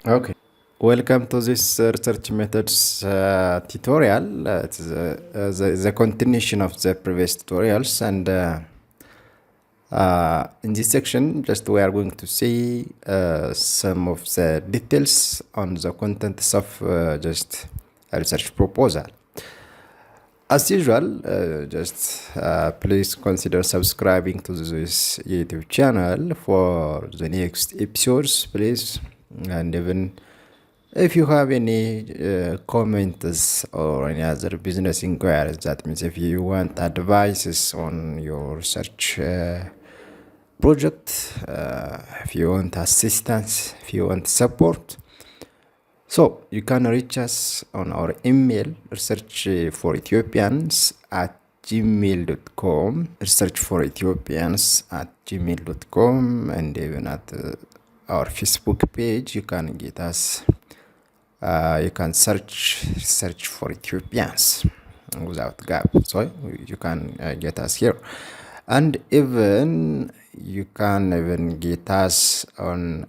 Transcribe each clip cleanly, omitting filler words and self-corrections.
Okay. Welcome to this research methods tutorial. It's the continuation of the previous tutorials, and in this section, just we are going to see some of the details on the contents of just a research proposal. As usual, please consider subscribing to this YouTube channel for the next episodes, please. And even if you have any comments or any other business inquiries, that means if you want advices on your research project, if you want assistance, if you want support, so you can reach us on our email, researchforethiopians@gmail.com, researchforethiopians@gmail.com, and even at our Facebook page. You can get us, you can search for Ethiopians without gap, so you can get us here. And even you can even get us on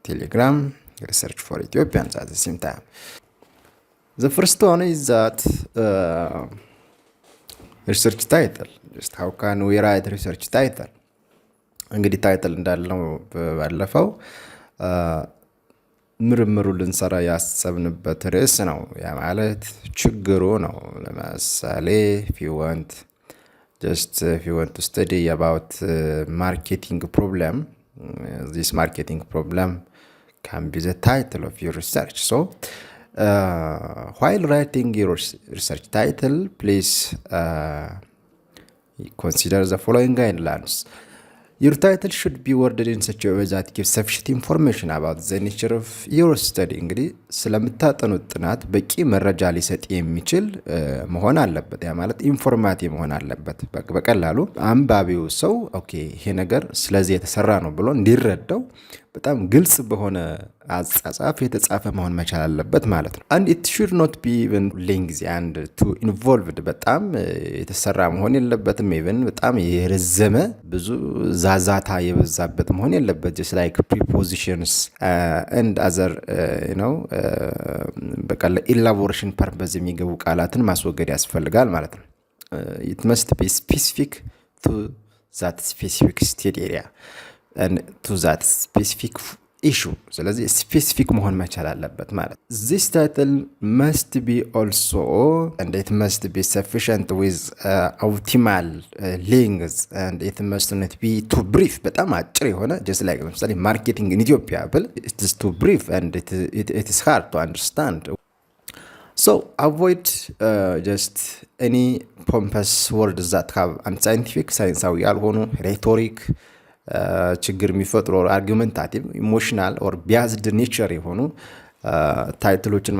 Telegram, research for Ethiopians at the same time. The first one is that research title. Just how can we write research title? እንግዲህ ታይትል እንዳለው ባለፈው ምርምሩ ልንሰራ ያሰብንበት ርዕስ ነው። ያ ማለት ችግሩ ነው። ለምሳሌ if you want to study about marketing problem, this marketing problem can be the title of your research. So while writing your research title, please consider the following guidelines. Your title should be worded in such a way that gives sufficient information about the nature of your study. እንግዲህ ስለምታጠኑት ጥናት በቂ መረጃ ሊሰጥ የሚችል መሆን አለበት። ያ ማለት ኢንፎርማቲቭ መሆን አለበት። በቀላሉ አንባቢው ሰው ኦኬ ይሄ ነገር ስለዚህ የተሰራ ነው ብሎ እንዲረዳው በጣም ግልጽ በሆነ አጻጻፍ የተጻፈ መሆን መቻል አለበት ማለት ነው። and it should not be even lengthy and too involved. በጣም የተሰራ መሆን የለበትም። even በጣም የረዘመ ብዙ ዛዛታ የበዛበት መሆን የለበት። just like prepositions and other በቀላሉ elaboration purpose የሚገቡ ቃላትን ማስወገድ ያስፈልጋል ማለት ነው። it must be specific to that specific study area and to that specific issue. ስለዚህ ስፔሲፊክ መሆን መቻል አለበት ማለት። this title must be also, and it must be sufficient with optimal length, and it must not be too brief. በጣም አጭር የሆነ just like ለምሳሌ marketing in Ethiopia ብል it is too brief and it is hard to understand. So avoid just any pompous words that have unscientific, ሳይንሳዊ ያልሆኑ rhetoric, ችግር የሚፈጥሩ አርጊመንታቲቭ፣ ኢሞሽናል ኦር ቢያዝድ ኔቸር የሆኑ ታይትሎችን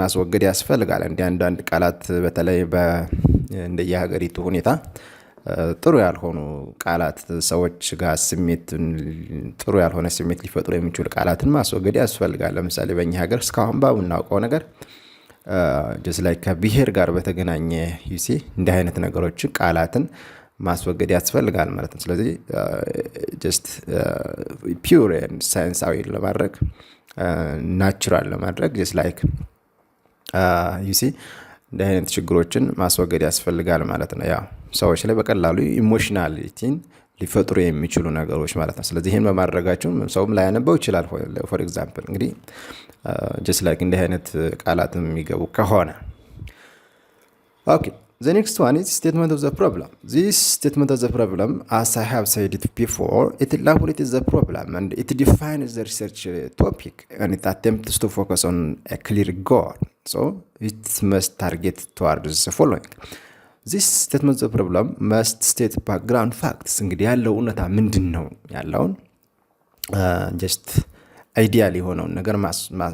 ማስወገድ ያስፈልጋል። አንዳንድ ቃላት በተለይ እንደየሀገሪቱ ሁኔታ ጥሩ ያልሆኑ ቃላት ሰዎች ጋር ጥሩ ያልሆነ ስሜት ሊፈጥሩ የሚችሉ ቃላትን ማስወገድ ያስፈልጋል። ለምሳሌ በእኛ ሀገር እስካሁን ባውናውቀው ነገር just like ከብሔር ጋር በተገናኘ እንዲህ አይነት ነገሮች ቃላትን ማስወገድ ያስፈልጋል ማለት ነው። ስለዚህ just pure and ሳይንሳዊ ለማድረግ ናቹራል ለማድረግ just like እንዲህ አይነት ችግሮችን ማስወገድ ያስፈልጋል ማለት ነው። ያው ሰዎች ላይ በቀላሉ ኢሞሽናሊቲን ሊፈጥሩ የሚችሉ ነገሮች ማለት ነው። ስለዚህ ይሄን በማድረጋቸው ሰውም ላይ ያነበው ይችላል። for example እንግዲህ just like እንዲህ አይነት ቃላትም የሚገቡ ከሆነ okay. The next one is statement of the problem. This statement of the problem, as I have said it before, it elaborates the problem and it defines the research topic, and it attempts to focus on a clear goal. So it must target towards the following. This statement of the problem must state background facts. እንግዲህ ያለው እውነታ ምንድነው ያለውን just ideally የሆነውን ነገር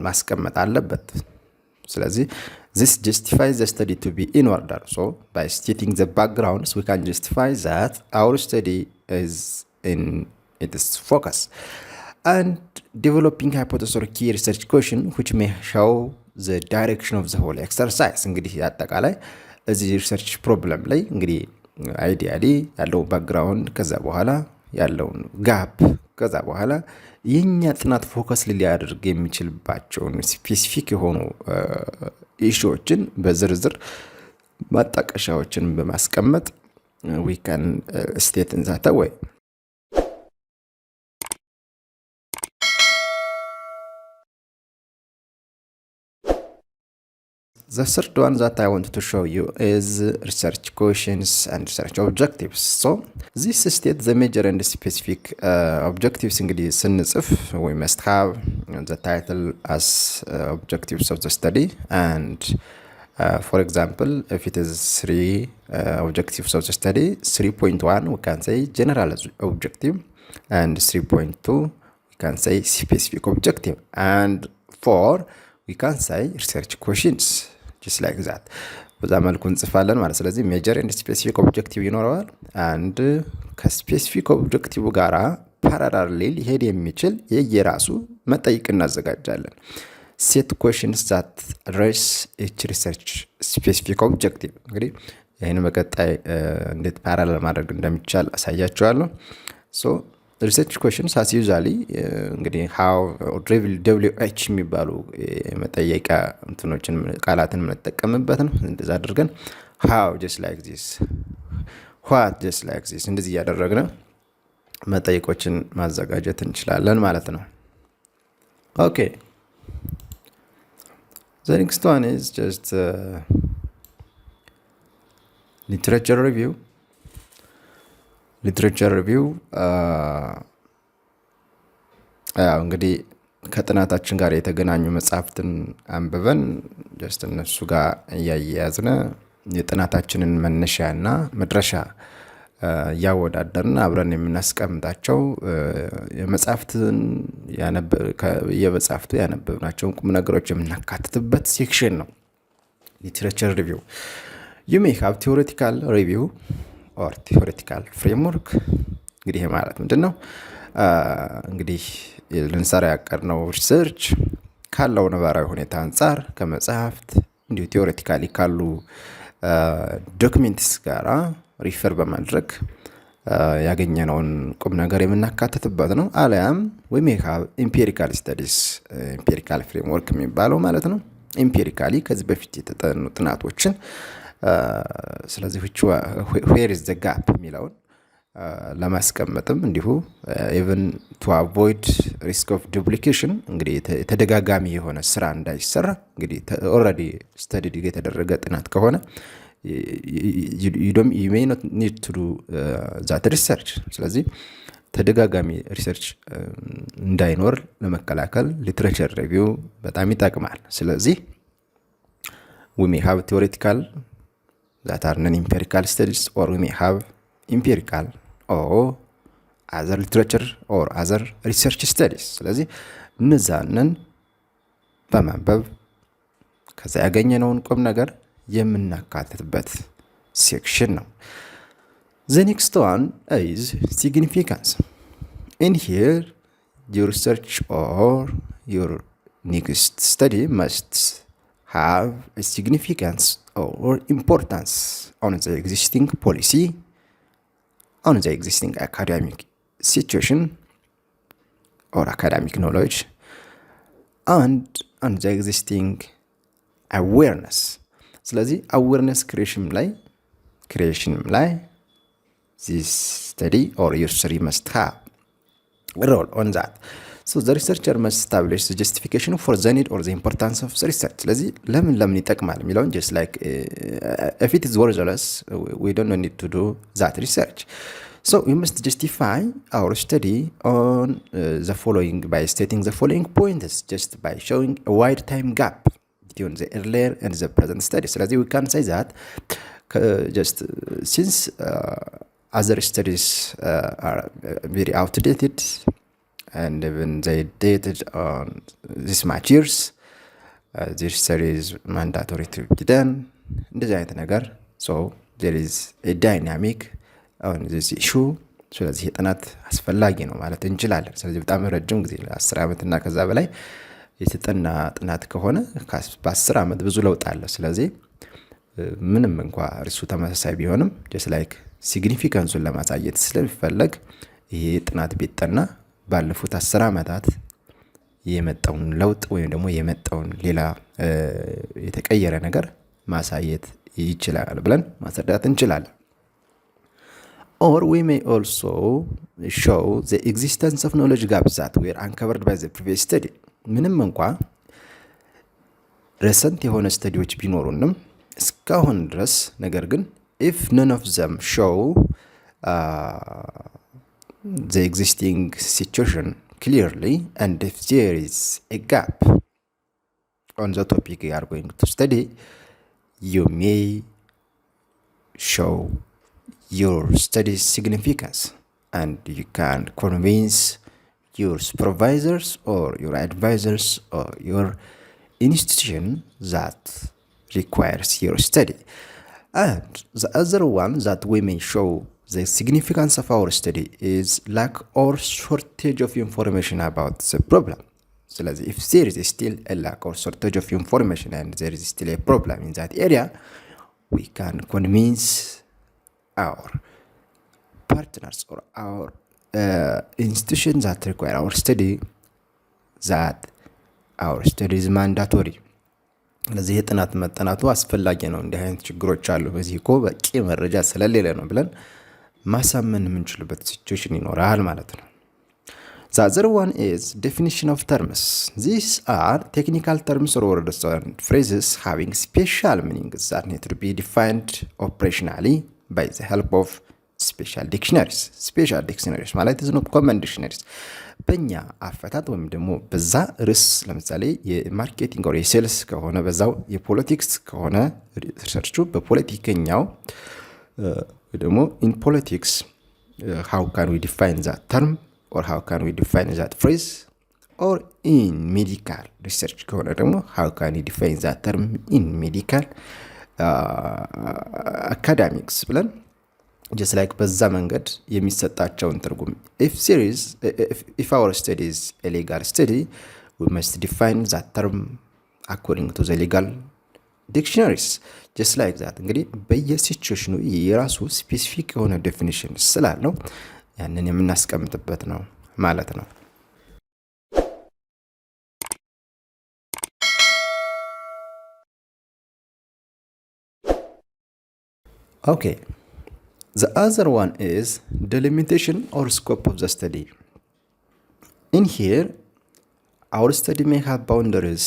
ማስቀመጥ አለበት። ስለዚህ this justifies the study to be in order. So by stating the backgrounds, we can justify that our study is in its focus. And developing hypothesis or key research question which may show the direction of the whole exercise. እንግዲህ አጠቃላይ እዚህ research problem ላይ እንግዲህ ideally ያለው background ከዛ በኋላ ያለውን ጋፕ ከዛ በኋላ የኛ ጥናት ፎከስ ሊያደርግ የሚችልባቸውን ስፔሲፊክ የሆኑ ኢሹዎችን በዝርዝር ማጣቀሻዎችን በማስቀመጥ we can state in that way. The third one that I want to show you is research questions and research objectives. So this states the major and specific objectives. እንግዲህ ስንጽፍ we must have the title as objectives of the study, and for example, if it is 3 objectives of the study, 3.1 we can say general objective, and 3.2 we can say specific objective, and 4 we can say research questions. just like that በዛ መልኩ እንጽፋለን ማለት። ስለዚህ ሜጀር ኤንድ ስፔሲፊክ ኦብጀክቲቭ ይኖረዋል። አንድ ከስፔሲፊክ ኦብጀክቲቭ ጋራ ፓራላል ሊሄድ የሚችል የየራሱ መጠይቅ እናዘጋጃለን። ሴት ኩዌሽንስ ዛት አድሬስ ኢች ሪሰርች ስፔሲፊክ ኦብጀክቲቭ። እንግዲህ ይህን በቀጣይ እንዴት ፓራላል ማድረግ እንደሚቻል አሳያችኋለሁ። ሶ ሪሰርች ኩዌሽንስ አስ ዩዛሊ እንግዲህ ሃው WH የሚባሉ መጠየቂያ እንትኖችን ቃላትን የምንጠቀምበት ነው። እንደዛ አድርገን ሃው just like this, what just like this እንደዚህ እያደረግን መጠይቆችን ማዘጋጀት እንችላለን ማለት ነው። ኦኬ the next one is just literature review. ሊትሬቸር ሪቪው እንግዲህ ከጥናታችን ጋር የተገናኙ መጽሐፍትን አንብበን ጀስት እነሱ ጋር እያያዝነ የጥናታችንን መነሻና መድረሻ ያወዳደርን አብረን የምናስቀምጣቸው የመጽሐፍትን የመጽሐፍቱ ያነበብናቸውን ቁም ነገሮች የምናካትትበት ሴክሽን ነው ሊትሬቸር ሪቪው። you may have theoretical review or theoretical framework. እንግዲህ ይሄ ማለት ምንድነው? እንግዲህ ልንሰራ ያቀርነው ሪሰርች ካለው ነባራዊ ሁኔታ አንፃር ከመጽሐፍት እንዲሁ ቲዮሬቲካሊ ካሉ ዶክመንትስ ጋራ ሪፈር በማድረግ ያገኘነውን ቁም ነገር የምናካትትበት ነው። አለያም we may have empirical studies, empirical framework የሚባለው ማለት ነው። empirically ከዚህ በፊት የተጠኑ ጥናቶችን ስለዚህ where is the gap የሚለውን ለማስቀመጥም እንዲሁ even to avoid risk of duplication እንግዲህ ተደጋጋሚ የሆነ ስራ እንዳይሰራ እንግዲህ already studied የተደረገ ጥናት ከሆነ you may not need to do that research። ስለዚህ ተደጋጋሚ ሪሰርች እንዳይኖር ለመከላከል ሊትሬቸር ሪቪው በጣም ይጠቅማል። ስለዚህ we may have theoretical that are non-empirical studies, or we may have empirical or other literature or other research studies. ስለዚህ እነዛንን በማንበብ ከዛ ያገኘነውን ቁም ነገር የምናካትትበት ሴክሽን ነው። The next one is significance. In here, your research or your next study must have a significance or importance on the existing policy, on the existing academic situation or academic knowledge, and on the existing awareness. ስለዚህ awareness creation ላይ this study or your study must have a role on that. So the researcher must establish the justification for the need or the importance of the research. ስለዚህ ለምን ይጠቅማል የሚለውን just like if it is worthless, we don't need to do that research. So we must justify our study on the following by stating the following points, just by showing a wide time gap between the earlier and the present study. ስለዚህ we can say that just since other studies are very outdated and even they dated on this much years, this study is mandatory to be done. እንደዚህ አይነት ነገር so there is a dynamic on this issue. ስለዚህ ጥናት አስፈላጊ ነው ማለት እንችላለን። ስለዚህ በጣም ረጅም ጊዜ 10 ዓመት እና ከዛ በላይ የተጠና ጥናት ከሆነ በ10 ዓመት ብዙ ለውጥ አለ። ስለዚህ ምንም እንኳን እርሱ ተመሳሳይ ቢሆንም just like ሲግኒፊካንሱን ለማሳየት ስለሚፈለግ ይሄ ጥናት ቢጠና ባለፉት 10 ዓመታት የመጣውን ለውጥ ወይም ደግሞ የመጣውን ሌላ የተቀየረ ነገር ማሳየት ይችላል ብለን ማስረዳት እንችላለን። Or we may also show the existence of knowledge gaps that were uncovered by the previous study. ምንም እንኳ recent የሆነ ስተዲዎች ቢኖሩንም እስካሁን ድረስ ነገር ግን if none of them show the existing situation clearly and if there is a gap on the topic you are going to study, you may show your study's significance and you can convince your supervisors or your advisors or your institution that requires your study. And the other one that we may show the significance of our study is lack or shortage of information about the problem. So if there is still a lack or shortage of information and there is still a problem in that area, we can convince our partners or our institutions that require our study that our study is mandatory. ለዚህ የጥናት መጠናቱ አስፈላጊ ነው። እንዲህ አይነት ችግሮች አሉ፣ በዚህ እኮ በቂ መረጃ ስለሌለ ነው ብለን ማሳመን የምንችልበት ሲቹዌሽን ይኖራል ማለት ነው። The other one is definition of terms. These are technical terms or words and phrases having special meanings that need to be defined operationally by the help of special dictionaries. Special dictionaries ማለት is not common dictionaries. በእኛ አፈታት ወይም ደግሞ በዛ ርዕስ ለምሳሌ የማርኬቲንግ or የሴልስ ከሆነ በዛው የፖለቲክስ ከሆነ ሪሰርቹ በፖለቲከኛው ደግሞ in politics how can we define that term or how can we define that phrase, or in medical research ከሆነ ደግሞ how can we define that term in medical academics ብለን just like በዛ መንገድ የሚሰጣቸውን ትርጉም if our study is a legal study, we must define that term according to the legal dictionaries. just like that እንግዲህ በየሲቹዌሽኑ የራሱ ስፔሲፊክ የሆነ ዴፊኒሽን ስላለው ያንን የምናስቀምጥበት ነው ማለት ነው። Okay, the other one is delimitation or scope of the study. In here, our study may have boundaries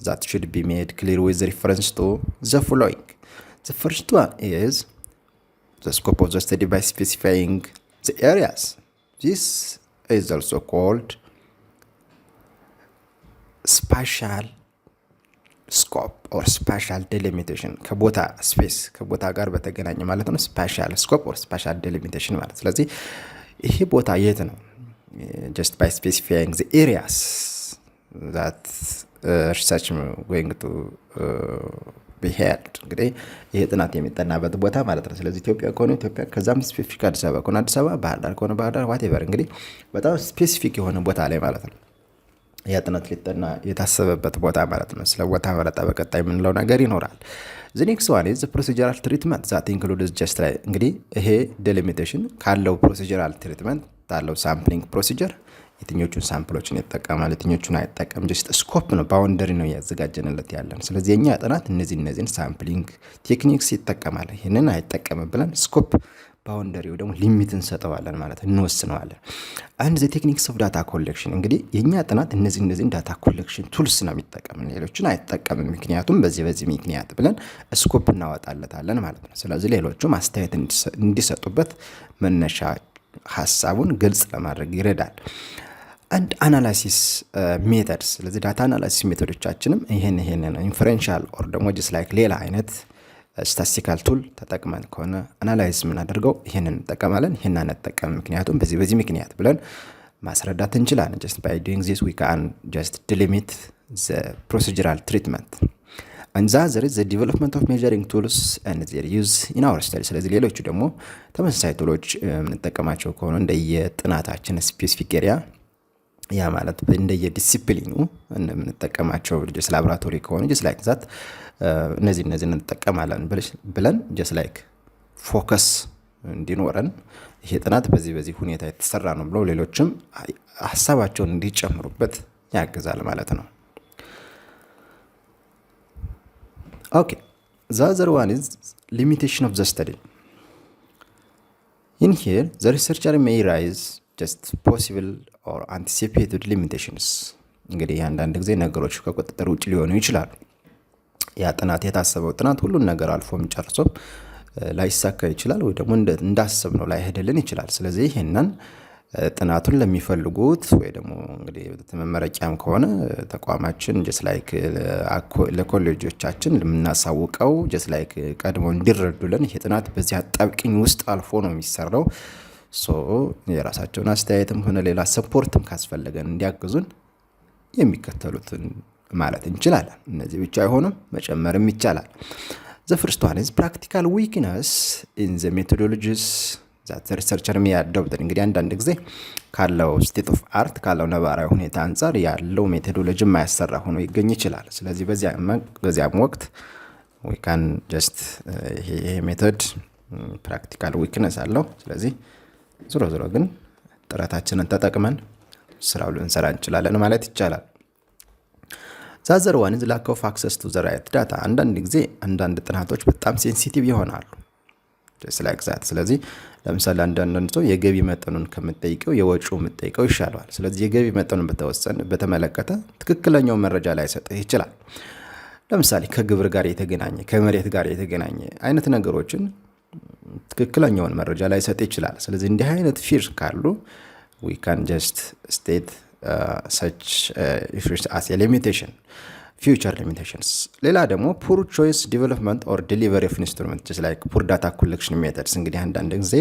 that should be made clear with reference to the following. The first one is the scope of the study by specifying the areas. This is also called spatial scope or spatial delimitation. ከቦታ ስፔስ ከቦታ ጋር በተገናኘ ማለት ነው። spatial scope or spatial delimitation ማለት ስለዚህ ይሄ ቦታ የት ነው? just by specifying the areas that research going to be held. እንግዲህ ይሄ ጥናት የሚጠናበት ቦታ ማለት ነው። ስለዚህ ኢትዮጵያ ከሆነ ኢትዮጵያ፣ ከዛም ስፔሲፊክ አዲስ አበባ ከሆነ አዲስ አበባ፣ ባህር ዳር ከሆነ ባህር ዳር፣ whatever እንግዲህ በጣም ስፔሲፊክ የሆነ ቦታ ላይ ማለት ነው ያ ጥናት ሊጠና የታሰበበት ቦታ ማለት ነው። ስለ ቦታ መረጣ በቀጣይ የምንለው ነገር ይኖራል። the next one is the procedural treatment that includes just like እንግዲህ ይሄ delimitation ካለው procedural treatment ታለው sampling procedure የትኞቹን ሳምፕሎችን ይጠቀማል የትኞቹን አይጠቀም just ስኮፕ ነው ባውንደሪ ነው ያዘጋጀንለት ያለን። ስለዚህ የኛ ጥናት እነዚህን ሳምፕሊንግ ቴክኒክስ ይጠቀማል ይሄንን አይጠቀም ብለን ስኮፕ ባውንደሪው ደግሞ ሊሚት እንሰጠዋለን ማለት እንወስነዋለን። and the techniques of data collection እንግዲህ የኛ ጥናት እነዚህን ዳታ ኮሌክሽን ቱልስ ነው የሚጠቀም ሌሎችን አይጠቀምም ምክንያቱም በዚህ ምክንያት ብለን ስኮፕ እናወጣለታለን ማለት ነው። ስለዚህ ሌሎቹ ማስተያየት እንዲሰጡበት መነሻ ሐሳቡን ግልጽ ለማድረግ ይረዳል። and analysis methods ስለዚህ ዳታ አናላይሲስ ሜቶዶቻችንም ይሄን ነው ኢንፈረንሻል ኦር ደግሞ just like ሌላ አይነት ስታቲስቲካል ቱል ተጠቅመን ከሆነ አናላይዝ ምን አድርገው ይሄንን እንጠቀማለን ይሄን አንጠቀም ምክንያቱም በዚህ ምክንያት ብለን ማስረዳት እንችላለን። just by doing this we can just delimit the procedural treatment. and there is the development of measuring tools and their use in our study. ስለዚህ ሌሎቹ ደግሞ ተመሳሳይ ቱሎች እንጠቀማቸው ከሆነ እንደየጥናታችን ስፔሲፊክ ኤሪያ ያ ማለት እንደየዲሲፕሊኑ እንጠቀማቸው just laboratory ከሆነ just like that እነዚህን እንጠቀማለን ብለን just like ፎከስ እንዲኖረን ይሄ ጥናት በዚህ ሁኔታ የተሰራ ነው ብለው ሌሎችም ሐሳባቸውን እንዲጨምሩበት ያግዛል ማለት ነው። ኦኬ the other one is limitation of the study. In here the researcher may raise just possible or anticipated limitations. እንግዲህ አንዳንድ ጊዜ ነገሮች ከቁጥጥር ውጭ ሊሆኑ ይችላሉ። ያ ጥናት የታሰበው ጥናት ሁሉን ነገር አልፎም ጨርሶም ላይሳካ ይችላል ወይ ደግሞ እንዳሰብነው ላይሄድልን ይችላል። ስለዚህ ይሄንን ጥናቱን ለሚፈልጉት ወይ ደግሞ እንግዲህ ተመረቂያም ከሆነ ተቋማችን just like ለኮሌጆቻችን ለምናሳውቀው just like ቀድሞ እንዲረዱልን ይሄ ጥናት በዚህ አጣብቂኝ ውስጥ አልፎ ነው የሚሰራው። የራሳቸውን አስተያየትም ሆነ ሌላ ሰፖርትም ካስፈለገን እንዲያግዙን የሚከተሉትን ማለት እንችላለን። እነዚህ ብቻ አይሆንም፣ መጨመርም ይቻላል። The first one is practical weakness in the methodologies that the researcher may adopt. እንግዲህ አንዳንድ ጊዜ ካለው ስቴት ኦፍ አርት ካለው ነባራዊ ሁኔታ አንፃር ያለው ሜቶዶሎጂ የማያሰራ ሆኖ ይገኝ ይችላል። ስለዚህ በዚያም ወቅት we can just ይሄ ሜቶድ practical weakness አለው። ስለዚህ ዞሮ ግን ጥረታችንን ተጠቅመን ስራው ልንሰራ እንችላለን ማለት ይቻላል። The other one is lack of access to the right data. አንዳንድ ጊዜ አንዳንድ ጥናቶች በጣም ሴንሲቲቭ ይሆናሉ just like that። ስለዚህ ለምሳሌ አንዳንድ ሰው የገቢ መጠኑን ከምትጠይቀው የወጪው የምትጠይቀው ይሻላል። ስለዚህ የገቢ መጠኑን በተመለከተ ትክክለኛው መረጃ ላይ ሰጥህ ይችላል። ለምሳሌ ከግብር ጋር የተገናኘ ከመሬት ጋር የተገናኘ አይነት ነገሮችን ትክክለኛውን መረጃ ላይ ሰጥ ይችላል። ስለዚህ እንዲህ አይነት ፊር ካሉ we can just state such issues as a limitation, future limitations. ሌላ ደግሞ poor choice development or delivery of instruments just like poor data collection methods. እንግዲህ አንዳንድ ጊዜ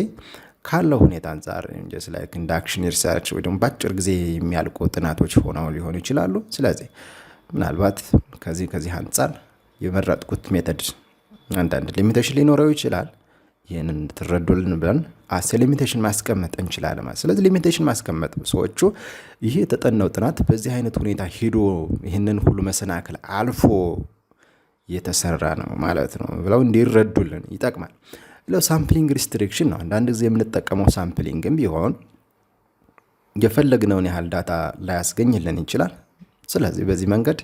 ካለው ሁኔታ አንፃር just like induction research ወይ ደግሞ በአጭር ጊዜ የሚያልቁ ጥናቶች ሆነው ሊሆኑ ይችላሉ። ስለዚህ ምናልባት ከዚህ አንፃር የመረጥኩት ሜተድ አንዳንድ ሊሚቴሽን ሊኖረው ይችላል። ይሄንን እንድትረዱልን ብለን አስ ሊሚቴሽን ማስቀመጥ እንችላለን ማለት። ስለዚህ ሊሚቴሽን ማስቀመጥ ሰዎቹ ይሄ የተጠናው ጥናት በዚህ አይነት ሁኔታ ሄዶ ይሄንን ሁሉ መሰናክል አልፎ የተሰራ ነው ማለት ነው ብለው እንዲረዱልን ይጠቅማል። ሳምፕሊንግ ሪስትሪክሽን ነው። አንዳንድ ጊዜ የምንጠቀመው ሳምፕሊንግም ቢሆን የፈለግነውን ያህል ዳታ ላያስገኝልን ይችላል። ስለዚህ በዚህ መንገድ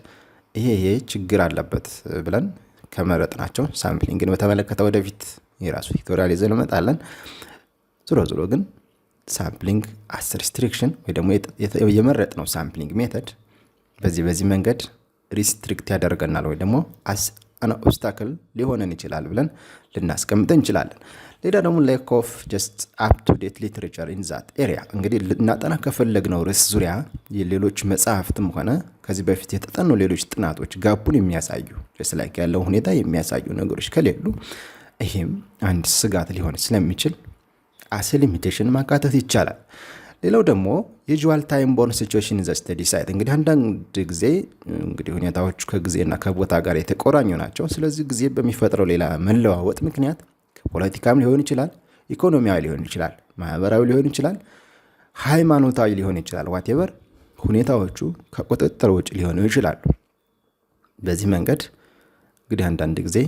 ይሄ ችግር አለበት ብለን ከመረጥናቸው ሳምፕሊንግን በተመለከተ ወደፊት የራሱ ቱቶሪያል ይዘን እንመጣለን። ዞሮ ግን ሳምፕሊንግ አስ ሪስትሪክሽን ወይ ደግሞ የመረጥነው ሳምፕሊንግ ሜተድ በዚህ መንገድ ሪስትሪክት ያደርገናል ወይ ደግሞ አስ አን ኦብስታክል ሊሆነን ይችላል ብለን ልናስቀምጥ እንችላለን። ሌላ ደግሞ lack of just up to date literature in that area። እንግዲህ እናጠና ከፈለግነው ርዕስ ዙሪያ የሌሎች መጽሐፍትም ሆነ ከዚህ በፊት የተጠኑ ሌሎች ጥናቶች ጋፑን የሚያሳዩ just like ያለው ሁኔታ የሚያሳዩ ነገሮች ከሌሉ ይሄም አንድ ስጋት ሊሆን ስለሚችል as a limitation ማካተት ይቻላል። ሌላው ደግሞ usual time bound situation in the study site። እንግዲህ አንዳንድ ጊዜ እንግዲህ ሁኔታዎች ከጊዜና ከቦታ ጋር የተቆራኙ ናቸው። ስለዚህ ጊዜ በሚፈጥረው ሌላ መለዋወጥ ምክንያት ፖለቲካም ሊሆን ይችላል፣ ኢኮኖሚያዊ ሊሆን ይችላል፣ ማህበራዊ ሊሆን ይችላል፣ ሃይማኖታዊ ሊሆን ይችላል። whatever ሁኔታዎቹ ከቁጥጥር ውጭ ሊሆኑ ይችላሉ። በዚህ መንገድ እንግዲህ አንዳንድ ጊዜ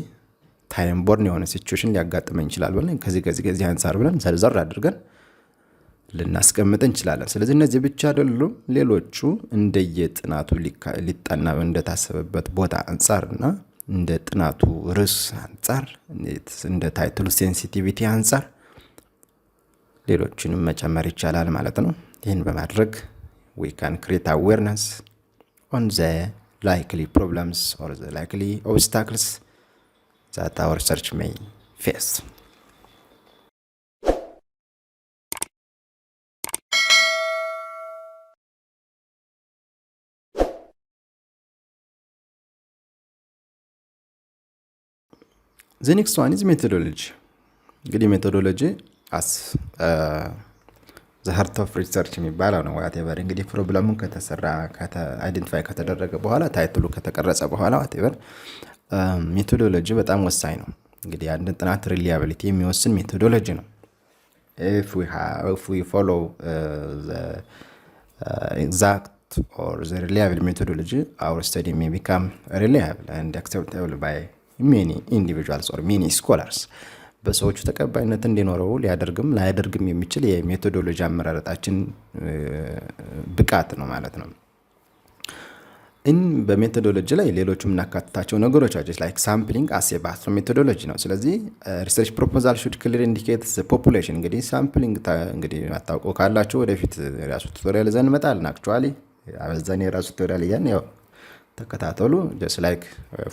ታይም ቦርን የሆነ ሲቹዌሽን ሊያጋጥመን ይችላል ብለን ከዚህ አንፃር ብለን ዘርዘር አድርገን ልናስቀምጥ እንችላለን። ስለዚህ እነዚህ ብቻ አይደሉም፣ ሌሎቹ እንደየጥናቱ ሊጠና እንደታሰበበት ቦታ አንፃርና እንደ ጥናቱ ርዕስ አንፃር እንደ ታይትሉ ሴንሲቲቪቲ አንፃር ሌሎችንም መጨመር ይቻላል ማለት ነው። ይህን በማድረግ we can create awareness on the likely problems or the likely obstacles that our research may face. The next one is methodology. እንግዲህ ሜቶዶሎጂ as the heart of research የሚባለው ነው። whatever እንግዲህ ፕሮብለሙን ከተሰራ አይደንቲፋይ ከተደረገ በኋላ ታይትሉ ከተቀረጸ በኋላ whatever ሜቶዶሎጂ በጣም ወሳኝ ነው። እንግዲህ አንድ ጥናት ሪሊያቢሊቲ የሚወስን ሜቶዶሎጂ ነው። if we follow the exact or the reliable methodology, our study may become reliable and acceptable by many individuals or many scholars. በሰዎቹ ተቀባይነት እንዲኖረው ሊያደርግም ላያደርግም የሚችል የሜቶዶሎጂ አመራረጣችን ብቃት ነው ማለት ነው። በሜቶዶሎጂ ላይ ሌሎችም እናካትታቸው ነገሮች አሉ ላይክ ሳምፕሊንግ አስ ኤ ፓርት ኦፍ ሜቶዶሎጂ ነው። ስለዚህ ሪሰርች ፕሮፖዛል ሹድ ክሊር ኢንዲኬት ዘ ፖፑሌሽን እንግዲህ ሳምፕሊንግ እንግዲህ አታውቁ ካላችሁ ወደፊት ራሱ ቱቶሪያል ዘን እንመጣለን። አክቹአሊ አበዛኔ ራሱ ቱቶሪያል ያን ያው ተከታተሉ just like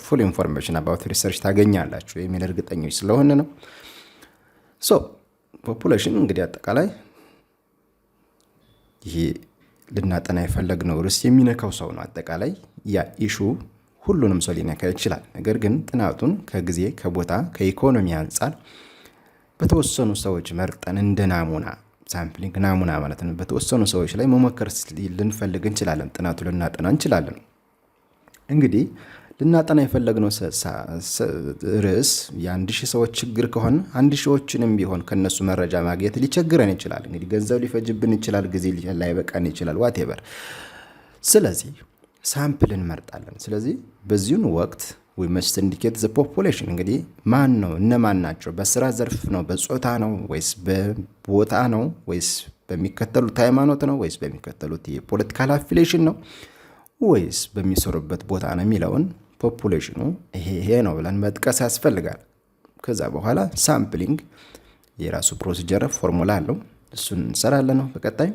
full information about research ታገኛላችሁ የሚል እርግጠኞች ስለሆነ ነው። ሶ ፖፑሌሽን እንግዲህ አጠቃላይ ይሄ ልናጠና የፈለግነው ርዕስ የሚነካው ሰው ነው። አጠቃላይ ያ ኢሹ ሁሉንም ሰው ሊነካ ይችላል። ነገር ግን ጥናቱን ከጊዜ ከቦታ ከኢኮኖሚ አንፃር በተወሰኑ ሰዎች መርጠን እንደ ናሙና ሳምፕሊንግ ናሙና ማለት ነው በተወሰኑ ሰዎች ላይ መሞከር ልንፈልግ እንችላለን። ጥናቱ ልናጠና እንችላለን። እንግዲህ ልናጠና የፈለግነው ርዕስ የ1000 ሰዎች ችግር ከሆነ 1000 ሰዎችንም ቢሆን ከነሱ መረጃ ማግኘት ሊቸግረን ይችላል። እንግዲህ ገንዘብ ሊፈጅብን ይችላል፣ ጊዜ ላይበቃን ይችላል whatever። ስለዚህ ሳምፕል እንመርጣለን። ስለዚህ በዚሁን ወቅት we must indicate the population እንግዲህ ማን ነው እነማን ናቸው? በስራ ዘርፍ ነው? በጾታ ነው? ወይስ በቦታ ነው? ወይስ በሚከተሉት ሃይማኖት ነው? ወይስ በሚከተሉት የፖለቲካል አፊሊዬሽን ነው? ወይስ በሚሰሩበት ቦታ ነው የሚለውን ፖፑሌሽኑ ይሄ ነው ብለን መጥቀስ ያስፈልጋል። ከዛ በኋላ ሳምፕሊንግ የራሱ ፕሮሲጀር ፎርሙላ አለው። እሱን እንሰራለን ነው በቀጣይ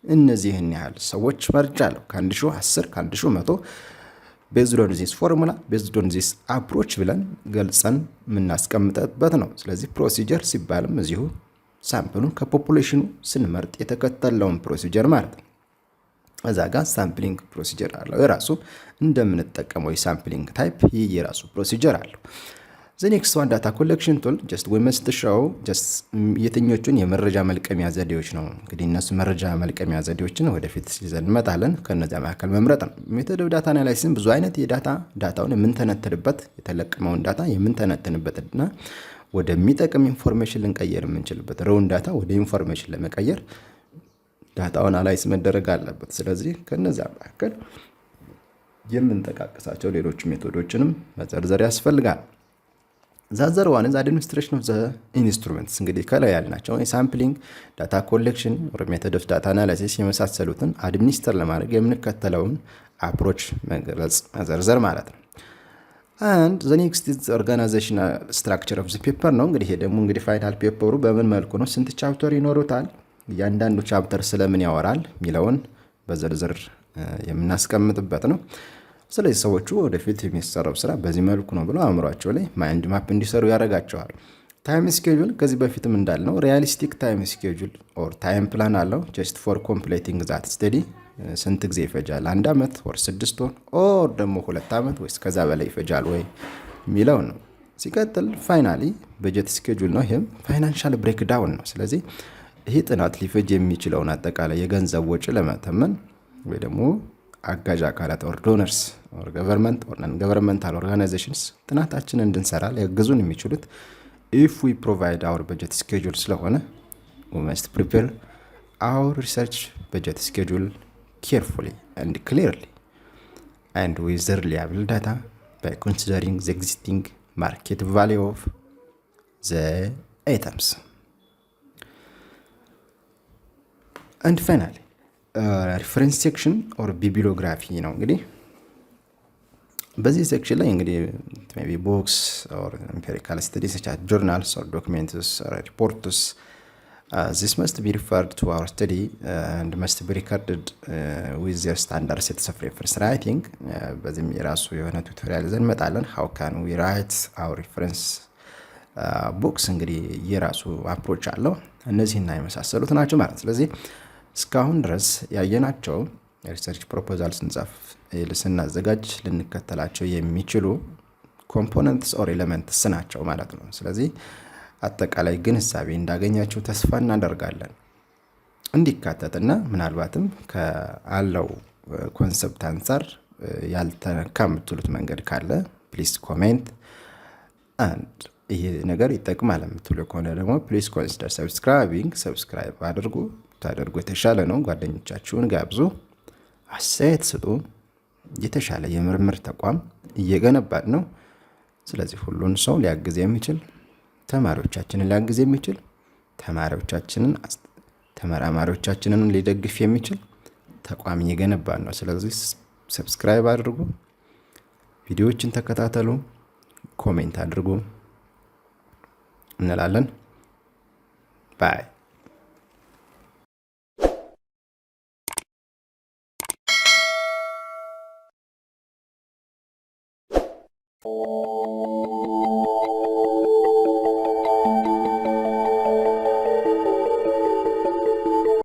እነዚህን ያህል ሰዎች መርጫለሁ ከ1000 10 ከ1000 100 based on this formula based on this approach ብለን ገልጸን የምናስቀምጥበት ነው። ስለዚህ ፕሮሲጀር ሲባልም እዚሁ ሳምፕሉን ከፖፑሌሽኑ ስንመርጥ የተከተለውን ፕሮሲጀር ማለት ነው። እዛ ጋር ሳምፕሊንግ ፕሮሲጀር አለው የራሱ እንደምንጠቀመው የሳምፕሊንግ ታይፕ የራሱ ፕሮሲጀር አለው። the next one data collection tool just we must show just የትኞቹን የመረጃ መልቀሚያ ዘዴዎች ነው እንግዲህ እነሱ መረጃ መልቀሚያ ዘዴዎችን ወደፊት ይዘን እንመጣለን። ከነዚያ መካከል መምረጥ ነው። ሜቶድ ኦፍ ዳታ አናላይሲስ ብዙ አይነት ዳታውን የምንተነትንበት የተለቀመውን ዳታ የምንተነትንበትና ወደሚጠቅም ኢንፎርሜሽን ልንቀየር የምንችልበት ሮውን ዳታ ወደ ኢንፎርሜሽን ለመቀየር ዳታውን አናላይዝ መደረግ አለበት። ስለዚህ ከነዚያ መካከል የምንጠቃቀሳቸው ሌሎች ሜቶዶችንም መዘርዘር ያስፈልጋል። ዛዘር ዋን አድሚኒስትሬሽን ኦፍ ዘ ኢንስትሩመንትስ እንግዲህ ከላይ ያልናቸው ሳምፕሊንግ ዳታ ኮሌክሽን ኦር ሜቶድ ኦፍ ዳታ አናላይሲስ የመሳሰሉትን አድሚኒስተር ለማድረግ የምንከተለውን አፕሮች መግለጽ መዘርዘር ማለት ነው። and the next is organizational structure of the paper ነው። እንግዲህ ይሄ ደግሞ እንግዲህ ፋይናል ፔፐሩ በምን መልኩ ነው ስንት ቻፕተር ይኖሩታል ያንዳንዱ ቻፕተር ስለምን ያወራል ሚለውን በዝርዝር የምናስቀምጥበት ነው። ስለዚህ ሰዎቹ ወደፊት የሚሰራው ስራ በዚህ መልኩ ነው ብለው አእምሯቸው ላይ ማይንድ ማፕ እንዲሰሩ ያደርጋቸዋል። ታይም ስኬጁል ከዚህ በፊትም እንዳልነው ሪያሊስቲክ ታይም ስኬጁል ኦር ታይም ፕላን አለው just for completing that study ስንት ጊዜ ይፈጃል 1 አመት ኦር 6 ወር ኦር ደግሞ 2 አመት ወይስ ከዛ በላይ ይፈጃል ወይ ሚለው ነው። ሲቀጥል ፋይናሊ በጀት ስኬጁል ነው። ይሄም ፋይናንሻል ብሬክዳውን ነው። ስለዚህ ይሄ ጥናት ሊፈጅ የሚችለውን አጠቃላይ የገንዘብ ወጪ ለመተመን ወይ ደግሞ አጋዥ አካላት ኦር ዶነርስ ኦር ገቨርንመንት ኦር ነን ገቨርንመንታል ኦርጋናይዜሽንስ ጥናታችንን እንድንሰራ ሊያግዙን የሚችሉት if we provide our budget schedule ስለሆነ we must prepare our research budget schedule carefully and clearly and with reliable data by considering the existing market value of the items. And finally reference section or bibliography ነው። እንግዲህ በዚህ ሴክሽን ላይ እንግዲህ maybe books or empirical studies such as journals or documents or reports this must be referred to our study and must be recorded with their standard sets of reference writing በዚህም የራሱ የሆነ ቱቶሪያል ዘን መጣለን how can we write our reference books እንግዲህ የራሱ አፕሮች አለው። እነዚህና የመሳሰሉት ናቸው ማለት። ስለዚህ እስካሁን ድረስ ያየናቸው ሪሰርች ፕሮፖዛል ስናዘጋጅ ልንከተላቸው የሚችሉ ኮምፖነንትስ ኦር ኤሌመንትስ ናቸው ማለት ነው። ስለዚህ አጠቃላይ ግንዛቤ እንዳገኛችሁ ተስፋ እናደርጋለን። እንዲካተትና ምናልባትም ከአለው ኮንሰፕት አንፃር ያልተነካ የምትሉት መንገድ ካለ ፕሊዝ ኮሜንት አንድ ይሄ ነገር ይጠቅማል የምትሉ ከሆነ ደግሞ ፕሊዝ ኮንሲደር ሰብስክራይብ አድርጉ። ታደርጉ የተሻለ ነው። ጓደኞቻችሁን ጋብዙ፣ አስተያየት ስጡ። የተሻለ የምርምር ተቋም እየገነባን ነው። ስለዚህ ሁሉን ሰው ሊያግዝ የሚችል ተማሪዎቻችንን ሊያግዝ የሚችል ተመራማሪዎቻችንን ሊደግፍ የሚችል ተቋም እየገነባን ነው። ስለዚህ ሰብስክራይብ አድርጉ፣ ቪዲዮዎችን ተከታተሉ፣ ኮሜንት አድርጉ እንላለን። ባይ